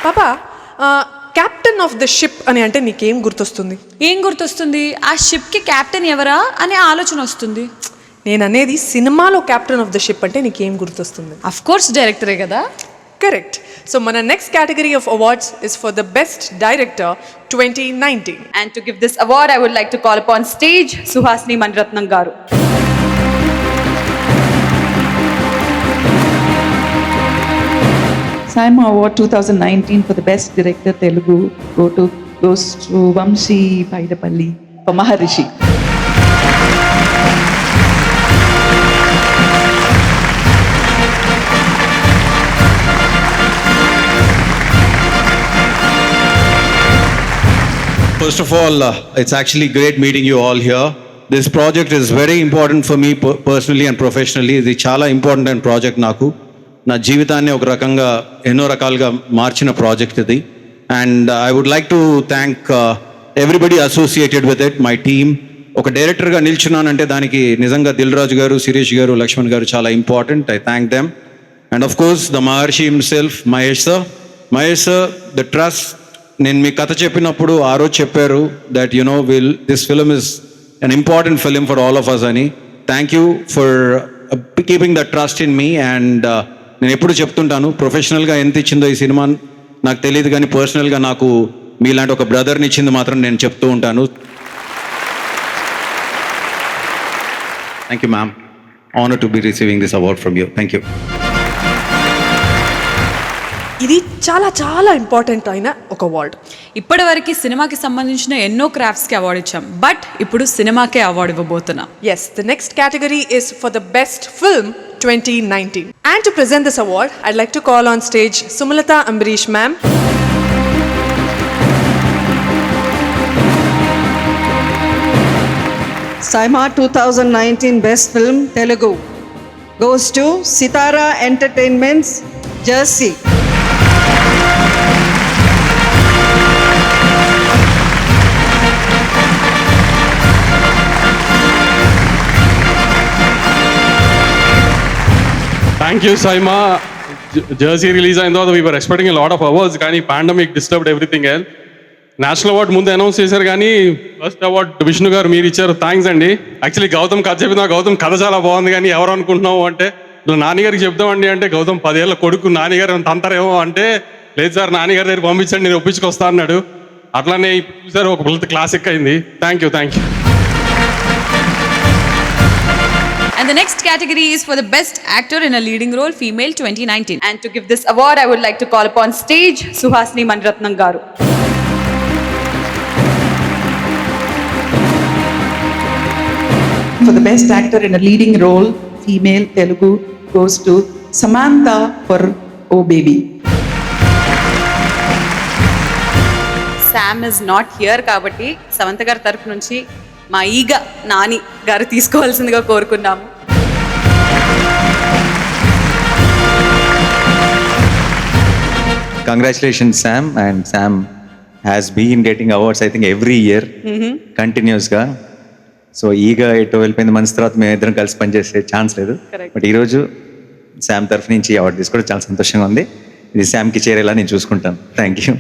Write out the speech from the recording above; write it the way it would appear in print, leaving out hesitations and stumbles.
పాపా, captain of the ship అని అంటే నీకేం గుర్తొస్తుంది? ఏం గుర్తొస్తుంది? ఆ షిప్కి క్యాప్టెన్ ఎవరా అనే ఆలోచన వస్తుంది. నేను అనేది సినిమాలో క్యాప్టెన్ ఆఫ్ ద షిప్ అంటే నీకేం గుర్తొస్తుంది? అఫ్ కోర్స్ డైరెక్టరే కదా. కరెక్ట్. సో మన next category of awards is for the best director 2019. And to give this award, I would like to call upon stage Suhasini Maniratnam garu. Saima Award 2019 for the best director Telugu goes to Vamshi Paidapalli for Maharishi. First of all, it's actually great meeting you all here. This project is very important for me personally and professionally. ఇది చాలా important project నాకు. నా జీవితాన్ని ఒక రకంగా ఎన్నో రకాలుగా మార్చిన ప్రాజెక్ట్ ఇది. And I would like to thank everybody associated with it, my team. ఒక డైరెక్టర్గా నిల్చున్నానంటే దానికి నిజంగా దిల్ రాజు గారు, శిరీష్ గారు, లక్ష్మణ్ గారు చాలా important. I thank them. And of course the Maharshi himself, Mahesh sir, the trust. నేను మీ కథ చెప్పినప్పుడు ఆ రోజు చెప్పారు that this film is an important film for all of us అని. Thank you for keeping the trust in me. And నేను ఎప్పుడు చెప్తుంటాను, ప్రొఫెషనల్గా ఎంత ఇచ్చిందో ఈ సినిమా నాకు తెలియదు, కానీ పర్సనల్గా నాకు మీలాంటి ఒక బ్రదర్ని ఇచ్చింది మాత్రం నేను చెప్తూ ఉంటాను. Thank you ma'am. Honour to be receiving this award from you. Thank you. ఇది చాలా చాలా ఇంపార్టెంట్ అయిన ఒక అవార్డ్. ఇప్పటివరకు సినిమాకి సంబంధించిన ఎన్నో క్రాఫ్ట్స్కి అవార్డు ఇచ్చాం, బట్ ఇప్పుడు సినిమాకే award ఇవ్వబోతున్నాం. Yes, the next category is for the best film 2019. And to present this award, I'd like to call on stage Sumalata Ambarish ma'am. Saima 2019 Best Film Telugu goes to Sitara Entertainment's Jersey. Thank you, Saima. Jersey release అయిన తర్వాత we were expecting a lot of awards, కానీ pandemic disturbed everything else. National award ముందు announce చేశారు, కానీ first award Vishnu గారు మీరు ఇచ్చారు. Thanks అండి. యాక్చువల్లీ గౌతమ్ కథ చెప్పిన గౌతమ్ కథ చాలా బాగుంది, కానీ ఎవరు అనుకుంటున్నావు అంటే ఇలా నాన్నగారికి చెప్తామండి అంటే గౌతమ్ 10 ఏళ్ళ కొడుకు నాన్నగారు అంటారేమో అంటే లేదు సార్ నాన్నగారి దగ్గర పంపించండి నేను ఒప్పించుకొస్తా అన్నాడు. అట్లానే చూసారు ఒక పిల్లతో క్లాసిక్ అయింది. Thank you. And the next category is for the best actor in a leading role female 2019. And to give this award, I would like to call upon stage Suhasini Maniratnam garu. For the best actor in a leading role female Telugu goes to Samantha for Oh Baby. Sam is not here కాబట్టి సమంత గారి తరపు నుంచి మా ఈగ నాని గారు తీసుకోవాల్సిందిగా కోరుకున్నాము. Congratulations, Sam. And Sam has been getting awards, I think, every year, కంటిన్యూస్గా. So ఈగా ఎటు వెళ్ళిపోయింది మనసు తర్వాత మేము ఇద్దరం కలిసి పనిచేసే ఛాన్స్ లేదు. బట్ ఈరోజు శామ్ తరఫు నుంచి అవార్డు తీసుకోవడం చాలా సంతోషంగా ఉంది. ఇది శామ్కి చేరేలా నేను చూసుకుంటాను. Thank you.